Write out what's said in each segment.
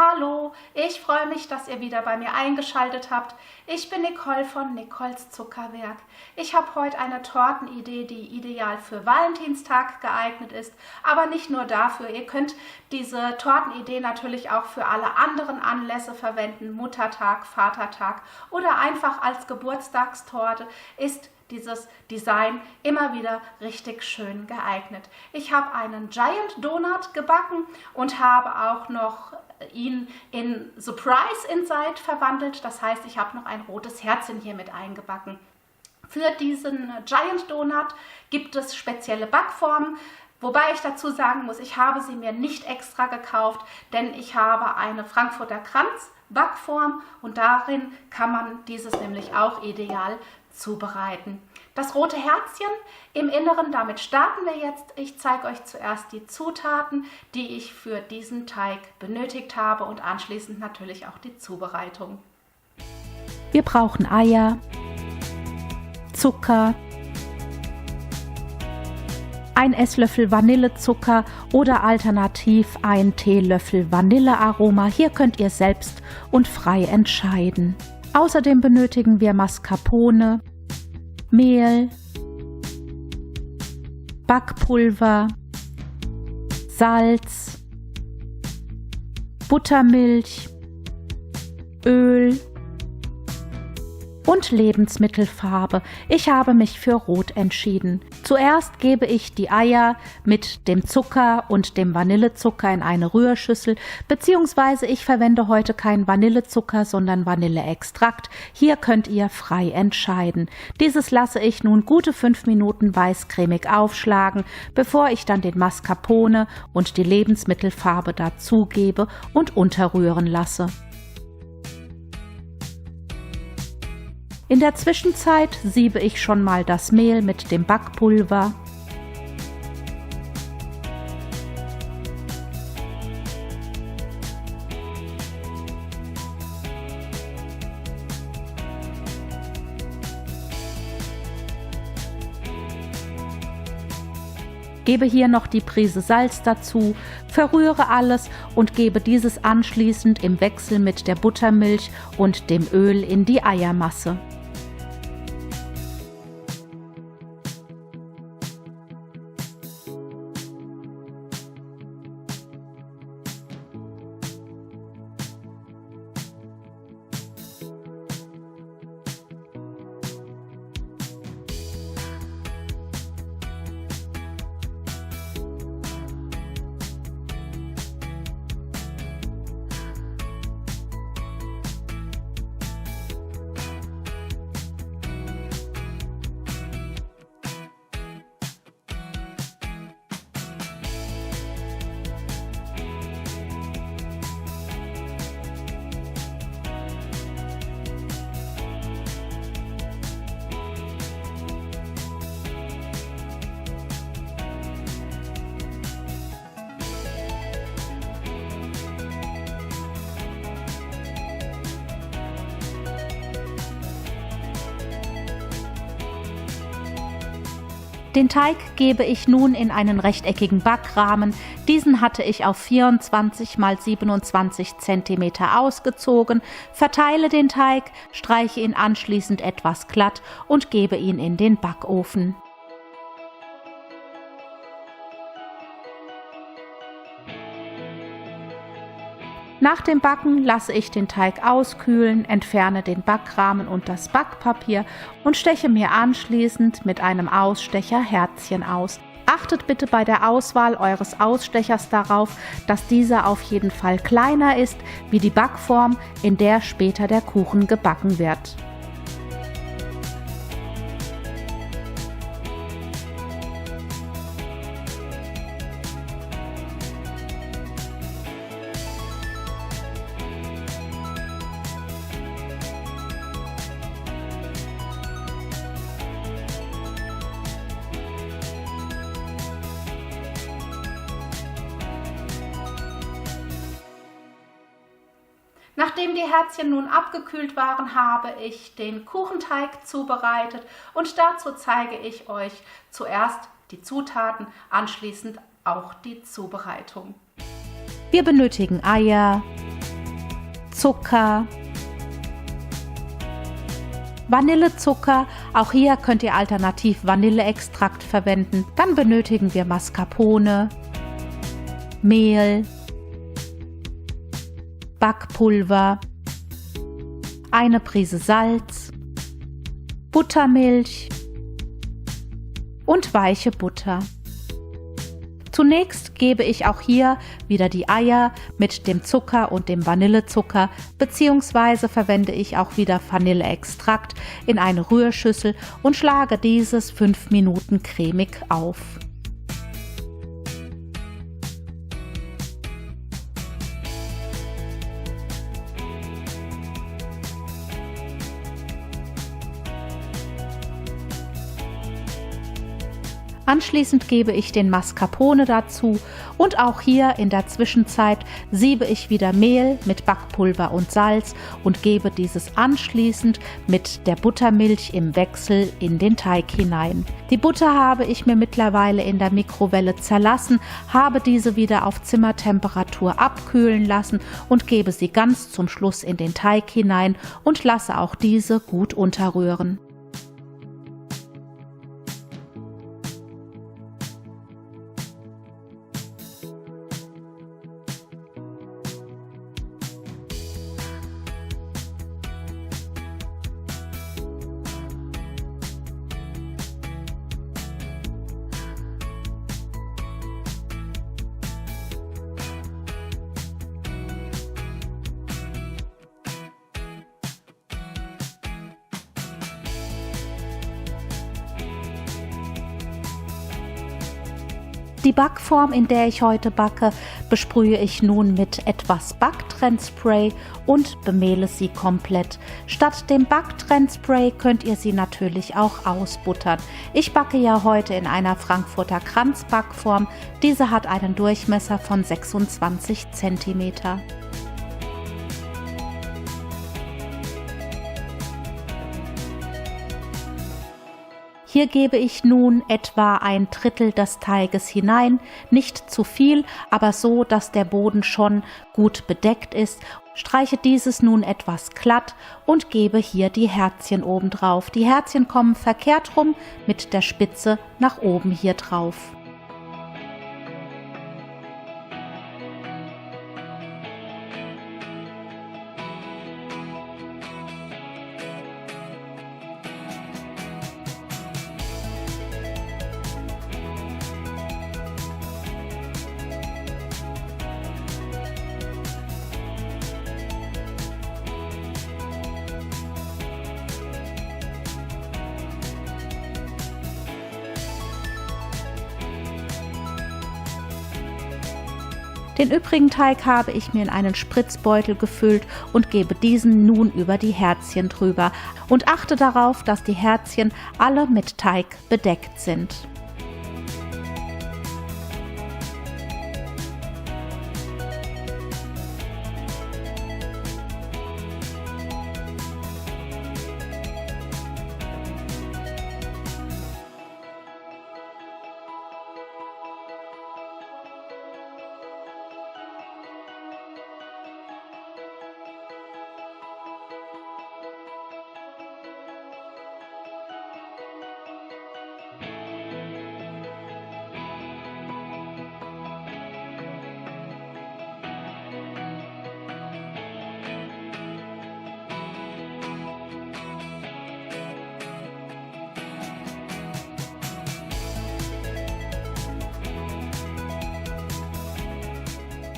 Hallo, ich freue mich, dass ihr wieder bei mir eingeschaltet habt. Ich bin Nicole von Nicoles Zuckerwerk. Ich habe heute eine Tortenidee, die ideal für Valentinstag geeignet ist, aber nicht nur dafür. Ihr könnt diese Tortenidee natürlich auch für alle anderen Anlässe verwenden, Muttertag, Vatertag oder einfach als Geburtstagstorte ist dieses Design immer wieder richtig schön geeignet. Ich habe einen Giant Donut gebacken und habe auch noch ihn in Surprise Inside verwandelt. Das heißt, ich habe noch ein rotes Herzchen hier mit eingebacken. Für diesen Giant Donut gibt es spezielle Backformen. Wobei ich dazu sagen muss, ich habe sie mir nicht extra gekauft, denn ich habe eine Frankfurter Kranz Backform und darin kann man dieses nämlich auch ideal zubereiten. Das rote Herzchen im Inneren, damit starten wir jetzt. Ich zeige euch zuerst die Zutaten, die ich für diesen Teig benötigt habe und anschließend natürlich auch die Zubereitung. Wir brauchen Eier, Zucker, 1 Esslöffel Vanillezucker oder alternativ 1 Teelöffel Vanillearoma. Hier könnt ihr selbst und frei entscheiden. Außerdem benötigen wir Mascarpone, Mehl, Backpulver, Salz, Buttermilch, Öl und Lebensmittelfarbe. Ich habe mich für Rot entschieden. Zuerst gebe ich die Eier mit dem Zucker und dem Vanillezucker in eine Rührschüssel, beziehungsweise ich verwende heute keinen Vanillezucker, sondern Vanilleextrakt. Hier könnt ihr frei entscheiden. Dieses lasse ich nun gute 5 Minuten weißcremig aufschlagen, bevor ich dann den Mascarpone und die Lebensmittelfarbe dazugebe und unterrühren lasse. In der Zwischenzeit siebe ich schon mal das Mehl mit dem Backpulver. Gebe hier noch die Prise Salz dazu, verrühre alles und gebe dieses anschließend im Wechsel mit der Buttermilch und dem Öl in die Eiermasse. Den Teig gebe ich nun in einen rechteckigen Backrahmen. Diesen hatte ich auf 24 x 27 cm ausgezogen, verteile den Teig, streiche ihn anschließend etwas glatt und gebe ihn in den Backofen. Nach dem Backen lasse ich den Teig auskühlen, entferne den Backrahmen und das Backpapier und steche mir anschließend mit einem Ausstecher Herzchen aus. Achtet bitte bei der Auswahl eures Ausstechers darauf, dass dieser auf jeden Fall kleiner ist wie die Backform, in der später der Kuchen gebacken wird. Nachdem die Herzchen nun abgekühlt waren, habe ich den Kuchenteig zubereitet und dazu zeige ich euch zuerst die Zutaten, anschließend auch die Zubereitung. Wir benötigen Eier, Zucker, Vanillezucker, auch hier könnt ihr alternativ Vanilleextrakt verwenden. Dann benötigen wir Mascarpone, Mehl, Backpulver, eine Prise Salz, Buttermilch und weiche Butter. Zunächst gebe ich auch hier wieder die Eier mit dem Zucker und dem Vanillezucker bzw. verwende ich auch wieder Vanilleextrakt in eine Rührschüssel und schlage dieses 5 Minuten cremig auf. Anschließend gebe ich den Mascarpone dazu und auch hier in der Zwischenzeit siebe ich wieder Mehl mit Backpulver und Salz und gebe dieses anschließend mit der Buttermilch im Wechsel in den Teig hinein. Die Butter habe ich mir mittlerweile in der Mikrowelle zerlassen, habe diese wieder auf Zimmertemperatur abkühlen lassen und gebe sie ganz zum Schluss in den Teig hinein und lasse auch diese gut unterrühren. Die Backform, in der ich heute backe, besprühe ich nun mit etwas Backtrendspray und bemehle sie komplett. Statt dem Backtrendspray könnt ihr sie natürlich auch ausbuttern. Ich backe ja heute in einer Frankfurter Kranzbackform. Diese hat einen Durchmesser von 26 cm. Hier gebe ich nun etwa 1/3 des Teiges hinein, nicht zu viel, aber so, dass der Boden schon gut bedeckt ist. Streiche dieses nun etwas glatt und gebe hier die Herzchen oben drauf. Die Herzchen kommen verkehrt rum mit der Spitze nach oben hier drauf. Den übrigen Teig habe ich mir in einen Spritzbeutel gefüllt und gebe diesen nun über die Herzchen drüber und achte darauf, dass die Herzchen alle mit Teig bedeckt sind.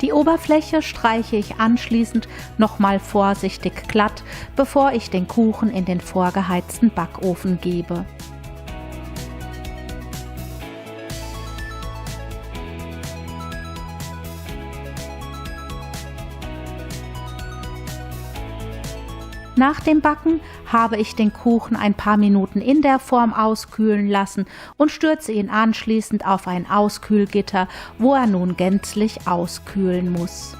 Die Oberfläche streiche ich anschließend nochmal vorsichtig glatt, bevor ich den Kuchen in den vorgeheizten Backofen gebe. Nach dem Backen habe ich den Kuchen ein paar Minuten in der Form auskühlen lassen und stürze ihn anschließend auf ein Auskühlgitter, wo er nun gänzlich auskühlen muss.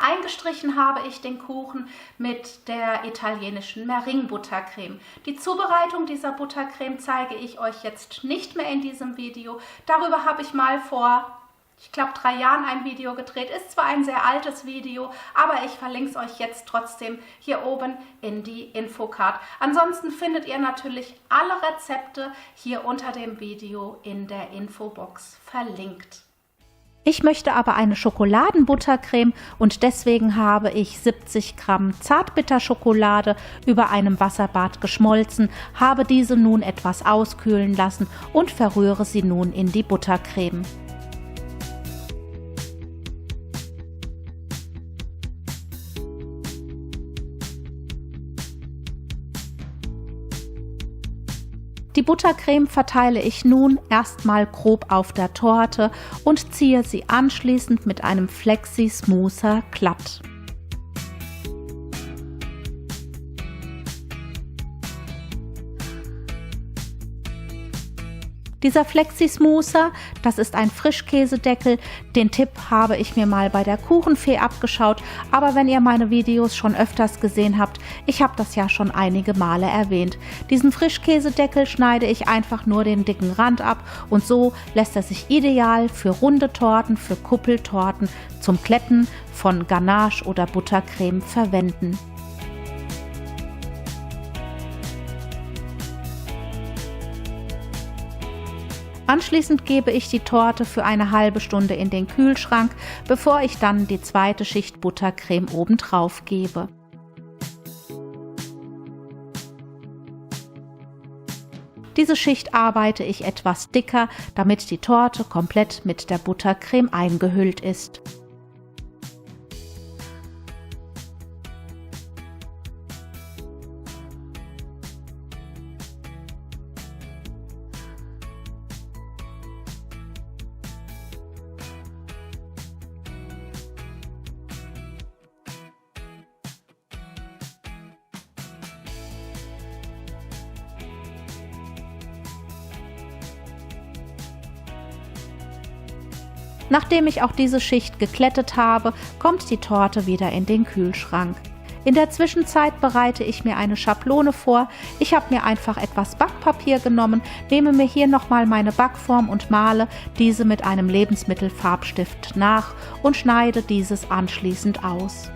Eingestrichen habe ich den Kuchen mit der italienischen Meringue-Buttercreme. Die Zubereitung dieser Buttercreme zeige ich euch jetzt nicht mehr in diesem Video. Darüber habe ich mal vor, ich glaube, 3 Jahren ein Video gedreht. Ist zwar ein sehr altes Video, aber ich verlinke es euch jetzt trotzdem hier oben in die Infocard. Ansonsten findet ihr natürlich alle Rezepte hier unter dem Video in der Infobox verlinkt. Ich möchte aber eine Schokoladenbuttercreme und deswegen habe ich 70 Gramm Zartbitterschokolade über einem Wasserbad geschmolzen, habe diese nun etwas auskühlen lassen und verrühre sie nun in die Buttercreme. Die Buttercreme verteile ich nun erstmal grob auf der Torte und ziehe sie anschließend mit einem Flexi-Smoother glatt. Dieser Flexi-Smoother, das ist ein Frischkäsedeckel. Den Tipp habe ich mir mal bei der Kuchenfee abgeschaut, aber wenn ihr meine Videos schon öfters gesehen habt, ich habe das ja schon einige Male erwähnt. Diesen Frischkäsedeckel schneide ich einfach nur den dicken Rand ab und so lässt er sich ideal für runde Torten, für Kuppeltorten, zum Glätten von Ganache oder Buttercreme verwenden. Anschließend gebe ich die Torte für eine halbe Stunde in den Kühlschrank, bevor ich dann die zweite Schicht Buttercreme obendrauf gebe. Diese Schicht arbeite ich etwas dicker, damit die Torte komplett mit der Buttercreme eingehüllt ist. Nachdem ich auch diese Schicht geglättet habe, kommt die Torte wieder in den Kühlschrank. In der Zwischenzeit bereite ich mir eine Schablone vor. Ich habe mir einfach etwas Backpapier genommen, nehme mir hier nochmal meine Backform und male diese mit einem Lebensmittelfarbstift nach und schneide dieses anschließend aus.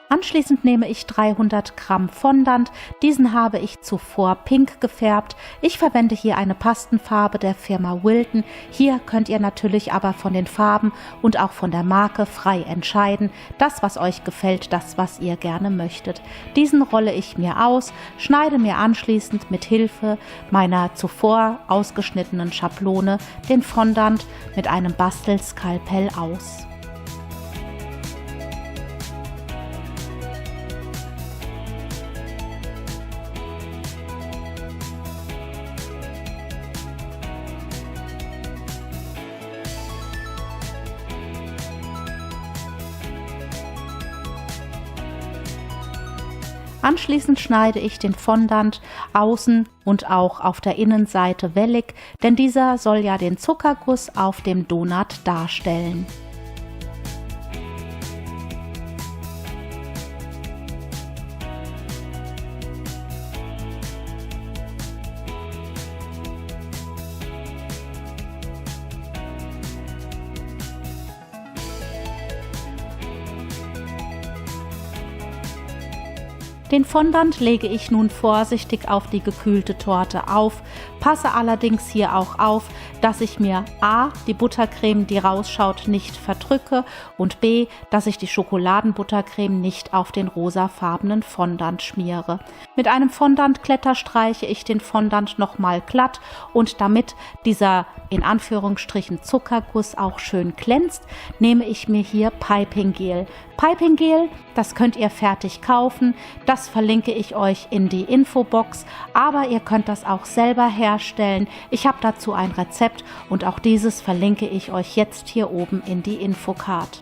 Anschließend nehme ich 300 Gramm Fondant, diesen habe ich zuvor pink gefärbt. Ich verwende hier eine Pastenfarbe der Firma Wilton. Hier könnt ihr natürlich aber von den Farben und auch von der Marke frei entscheiden. Das, was euch gefällt, das, was ihr gerne möchtet. Diesen rolle ich mir aus, schneide mir anschließend mit Hilfe meiner zuvor ausgeschnittenen Schablone den Fondant mit einem Bastelskalpell aus. Anschließend schneide ich den Fondant außen und auch auf der Innenseite wellig, denn dieser soll ja den Zuckerguss auf dem Donut darstellen. Den Fondant lege ich nun vorsichtig auf die gekühlte Torte auf, passe allerdings hier auch auf, dass ich mir a. die Buttercreme, die rausschaut, nicht verdrücke und b. dass ich die Schokoladenbuttercreme nicht auf den rosafarbenen Fondant schmiere. Mit einem Fondantkletter streiche ich den Fondant nochmal glatt und damit dieser in Anführungsstrichen Zuckerguss auch schön glänzt, nehme ich mir hier Piping Gel. Piping Gel, das könnt ihr fertig kaufen, das verlinke ich euch in die Infobox, aber ihr könnt das auch selber herstellen. Ich habe dazu ein Rezept und auch dieses verlinke ich euch jetzt hier oben in die Infocard.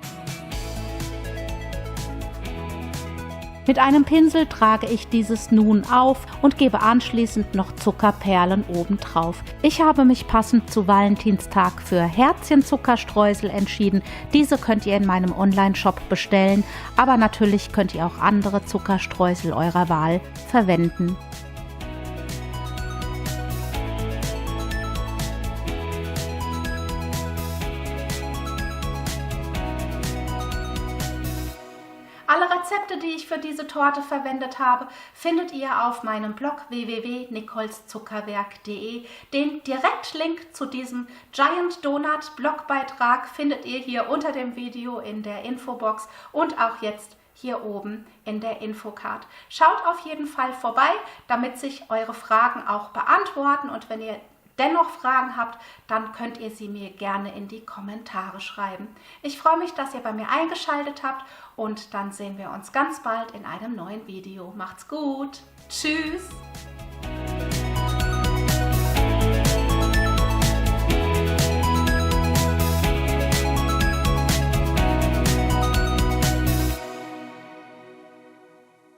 Mit einem Pinsel trage ich dieses nun auf und gebe anschließend noch Zuckerperlen obendrauf. Ich habe mich passend zu Valentinstag für Herzchen-Zuckerstreusel entschieden. Diese könnt ihr in meinem Online-Shop bestellen, aber natürlich könnt ihr auch andere Zuckerstreusel eurer Wahl verwenden. Alle Rezepte, die ich für diese Torte verwendet habe, findet ihr auf meinem Blog www.nicoleszuckerwerk.de. Den Direktlink zu diesem Giant Donut Blogbeitrag findet ihr hier unter dem Video in der Infobox und auch jetzt hier oben in der Infocard. Schaut auf jeden Fall vorbei, damit sich eure Fragen auch beantworten, und wenn ihr dennoch Fragen habt, dann könnt ihr sie mir gerne in die Kommentare schreiben. Ich freue mich, dass ihr bei mir eingeschaltet habt, und dann sehen wir uns ganz bald in einem neuen Video. Macht's gut. Tschüss.